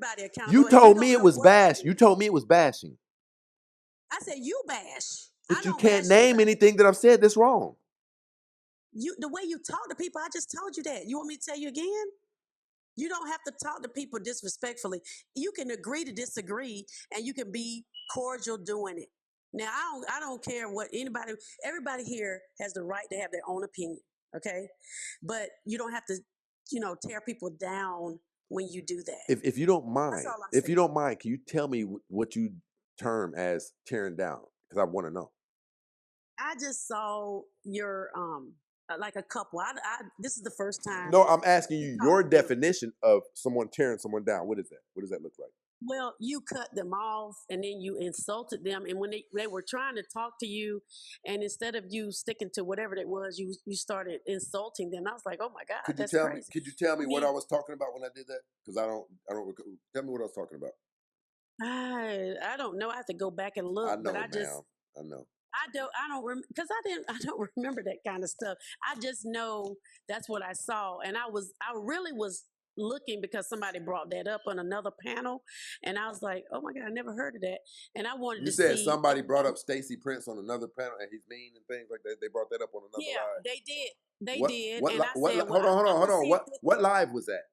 everybody accountable. You told me it was bash. You told me it was bashing. I said you bash. But you can't name anything that I've said that's wrong. The way you talk to people, I just told you that. You want me to tell you again? You don't have to talk to people disrespectfully. You can agree to disagree, and you can be cordial doing it. Now, I don't care what everybody here has the right to have their own opinion, okay? But you don't have to, tear people down when you do that. If you don't mind, can you tell me what you term as tearing down? Because I want to know. I just saw your like a couple. This is the first time. No, I'm asking you your definition of someone tearing someone down. What is that? What does that look like? Well, you cut them off and then you insulted them. And when they were trying to talk to you, and instead of you sticking to whatever it was, you started insulting them. I was like, oh my God, that's crazy. Could you tell me what I was talking about when I did that? Because I don't tell me what I was talking about. I don't know. I have to go back and look. I know, but I know. Because I don't remember that kind of stuff. I just know that's what I saw. And I really was looking because somebody brought that up on another panel, and I was like, "Oh my God, I never heard of that." And I wanted to see. You said somebody brought up Stacey Prince on another panel, and he's mean and things like that. They brought that up on another live. Yeah, they did. They did. And I said, hold on. What live was that?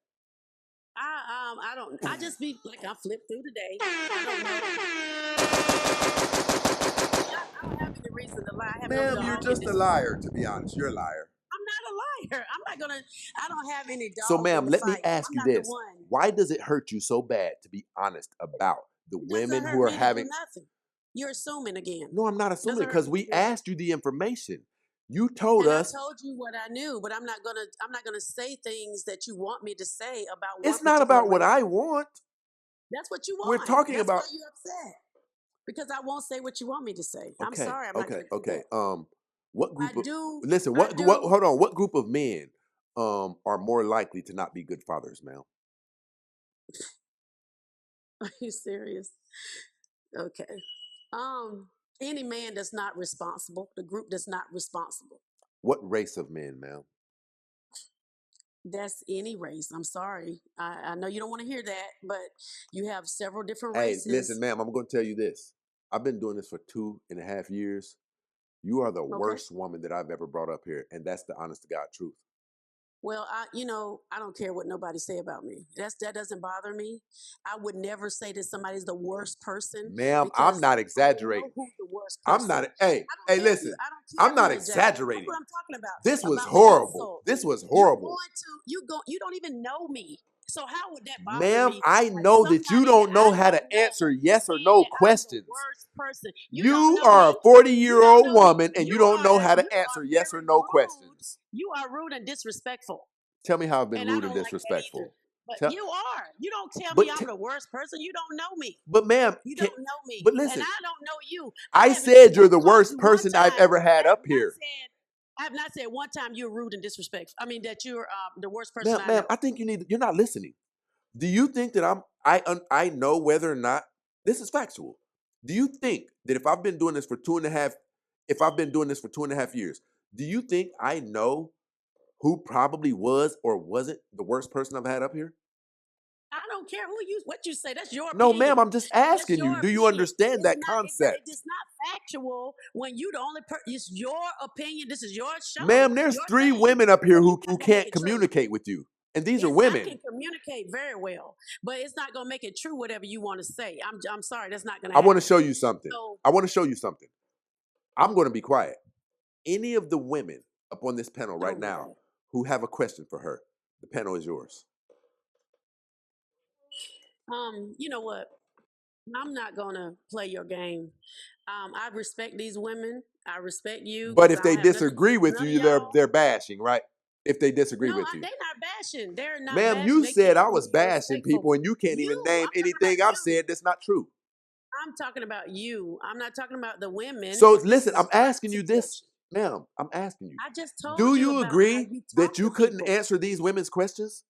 I don't. I just be like I flipped through today. I don't know. I don't have any reason to lie. Ma'am, you're just a liar. To be honest, you're a liar. I'm not a liar. I don't have any dog. So, ma'am, let me ask you this. Why does it hurt you so bad to be honest about the women who are having nothing? You're assuming again. No, I'm not assuming because we asked you the information. You told us. I told you what I knew, but I'm not gonna say things that you want me to say about. It's not about what I want. That's what you want. We're talking about. That's why you're upset. Because I won't say what you want me to say. Okay, I'm sorry. I'm not gonna do that. What group I do. Listen, what hold on, what group of men are more likely to not be good fathers, ma'am? Are you serious? Okay. Any man that's not responsible, the group that's not responsible. What race of men, ma'am? That's any race. I'm sorry. I know you don't want to hear that, but you have several different races. Hey, listen, ma'am, I'm going to tell you this. I've been doing this for 2.5 years. You are the worst woman that I've ever brought up here, and that's the honest to God truth. Well, I don't care what nobody say about me. That doesn't bother me. I would never say that somebody's the worst person. Ma'am, I'm not exaggerating. Who's the worst person. I'm not. Hey, listen. I'm not exaggerating. That's what I'm talking about. This was horrible. This was horrible. You don't even know me. So how would that bother me? Ma'am, I know that you don't know how to answer yes or no questions. Worst person. You are a 40-year-old woman and you don't know how to answer yes or no questions. You are rude and disrespectful. Tell me how I've been rude and disrespectful. But you are. You don't tell me I'm the worst person. You don't know me. But ma'am, you don't know me. But listen, and I don't know you. I said you're the worst person I've ever had up here. I have not said one time you're rude and disrespectful. I mean that you're the worst person. Ma'am, I think you're not listening. Do you think that I know whether or not this is factual? Do you think that if I've been doing this for 2.5 years, do you think I know who probably was or wasn't the worst person I've had up here? I don't care what you say. That's your opinion. No, ma'am, I'm just asking you. Do you understand that concept? It's not factual when you the only person. It's your opinion. This is your show. Ma'am, there's 3 women up here who can't communicate with you. And these are women. I can communicate very well, but it's not going to make it true whatever you want to say. I'm sorry. That's not going to happen. I want to show you something. I'm going to be quiet. Any of the women up on this panel right now who have a question for her, the panel is yours. You know what? I'm not going to play your game. I respect these women. I respect you. But if they disagree with you, they're bashing, right? If they disagree with you. They're not bashing. They're not bashing. Ma'am, you said I was bashing people and you can't even name anything I've said that's not true. I'm talking about you. I'm not talking about the women. So listen, I'm asking you this. Ma'am, I'm asking you. I just told you. Do you agree that you couldn't answer these women's questions?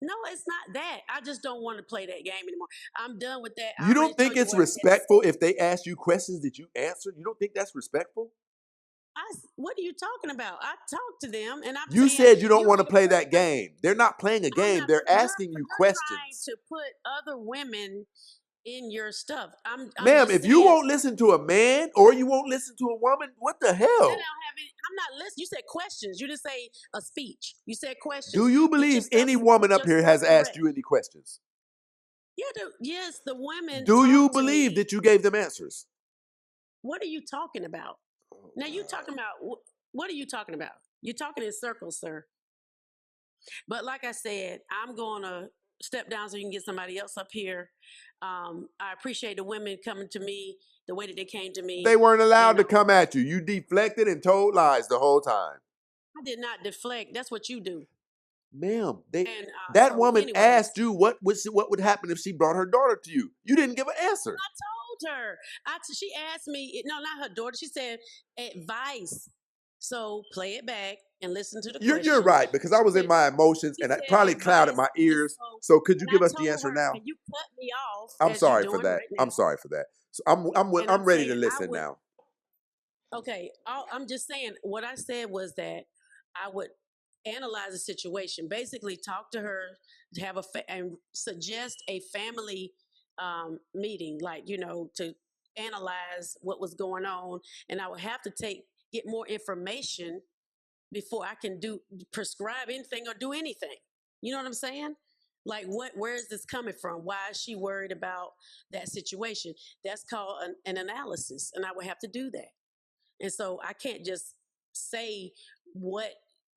No, it's not that. I just don't want to play that game anymore. I'm done with that. You don't think it's respectful if they ask you questions that you answer? You don't think that's respectful? What are you talking about? I talked to them, and I'm You saying said you don't you want to need to play put. that game. They're not playing a I'm game. not. They're You're asking you trying questions. to put other women in your stuff. I'm Ma'am, just if you saying won't listen to a man or you won't listen to a woman, what the that hell? don't have any. I'm not listening. You said questions. You didn't say a speech. You said Do questions. you Get believe yourself any woman get up here yourself has asked correct. you any questions? Yeah. Yes, the women Do you talk to believe me. that you gave them answers? What are you talking about? Oh, Now you God. talking about what are you talking about? You're talking in circles, sir. But like I said, I'm going to step down so you can get somebody else up here. I appreciate the women coming to me the way that they came to They me, weren't allowed and to come at you. You deflected and told lies the whole time. I did not deflect. That's what you do. Ma'am, And that so, woman anyways, asked you what would happen if she brought her daughter to you. You didn't give an answer. I told her. She asked me. No, not her daughter. She said advice. So play it back and listen to the You're question. right, because I was in She my emotions she and it said probably clouded advice, my ears. so So could you and I give us the told answer her, now? and you cut me off I'm as you sorry for doing that. right I'm now. sorry for that. So I'm And I'm I'm ready to saying I listen would. now. Okay, I'm just saying what I said was that I would analyze the situation, basically talk to her, to have and suggest a family meeting, like to analyze what was going on, and I would have to get more information before I can prescribe anything or do anything. You know what I'm saying? Like where is this coming from? Why is she worried about that situation? That's called an analysis, and I would have to do that. And so I can't just say what,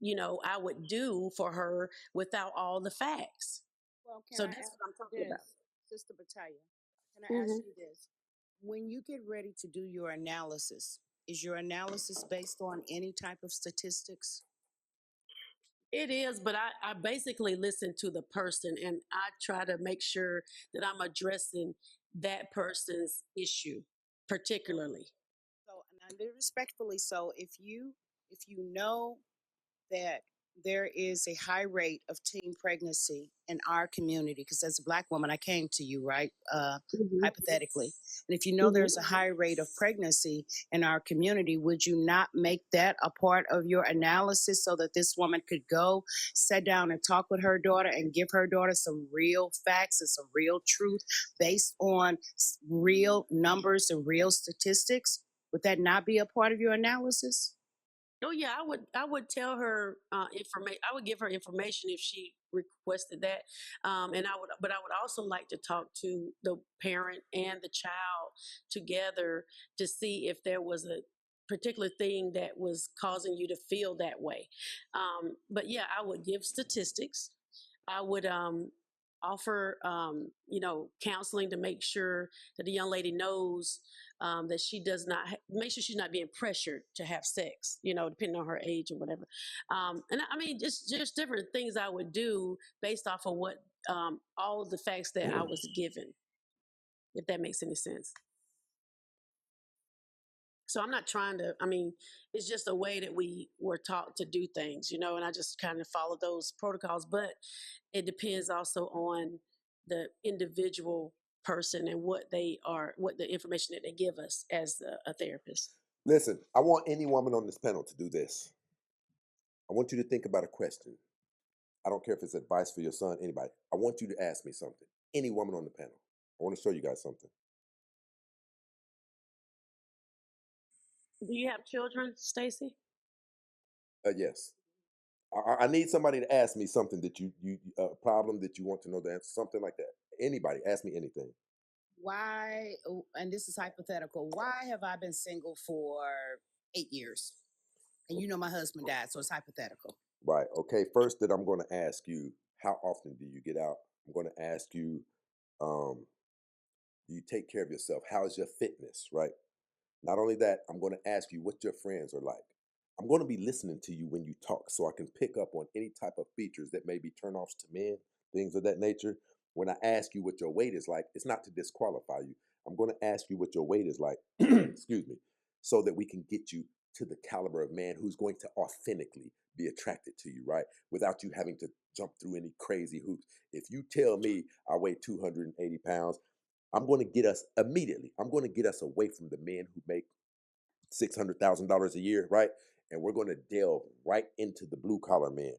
I would do for her without all the facts. Well, can So I that's ask what I'm talking this, about. Sister Bataya? Can I ask Hmm. you this? When you get ready to do your analysis, is your analysis based on any type of statistics? It is, but I basically listen to the person and I try to make sure that I'm addressing that person's issue particularly. So, and respectfully, so if you know that there is a high rate of teen pregnancy in our community, because as a Black woman, I came to you, right? Hmm. Hypothetically. And if you know Hmm. there's a high rate of pregnancy in our community, would you not make that a part of your analysis so that this woman could go sit down and talk with her daughter and give her daughter some real facts and some real truth based on real numbers and real statistics? Would that not be a part of your analysis? Oh yeah, I would tell her information. I would give her information if she requested that, but I would also like to talk to the parent and the child together to see if there was a particular thing that was causing you to feel that way. But yeah, I would give statistics. I would offer counseling to make sure that the young lady knows that she does not make sure she's not being pressured to have sex, depending on her age or whatever. And I mean, just different things I would do based off of what all of the facts that I was given, if that makes any sense. So I'm not trying to, I mean, it's just a way that we were taught to do things, and I just kind of follow those protocols. But it depends also on the individual person and what the information that they give us as a therapist. Listen, I want any woman on this panel to do this. I want you to think about a question. I don't care if it's advice for your son, anybody. I want you to ask me something. Any woman on the panel. I want to show you guys something. Do you have children, Stacy? Yes. I need somebody to ask me something that you a problem that you want to know the answer, something like that. Anybody, ask me anything. Why, and this is hypothetical, why have I been single for 8 years? And you know my husband died, so it's hypothetical. Right. Okay. First, that I'm going to ask you, how often do you get out? I'm going to ask you, um, do you take care of yourself? How's your fitness? Right. Not only that, I'm going to ask you what your friends are like. I'm going to be listening to you when you talk so I can pick up on any type of features that may be turnoffs to men, things of that nature. When I ask you what your weight is like, it's not to disqualify you. I'm going to ask you what your weight is like, excuse me, so that we can get you to the caliber of man who's going to authentically be attracted to you, right? Without you having to jump through any crazy hoops. If you tell me I weigh 280 pounds, I'm going to get us immediately. I'm going to get us away from the men who make $600,000 a year, right? And we're going to delve right into the blue collar man.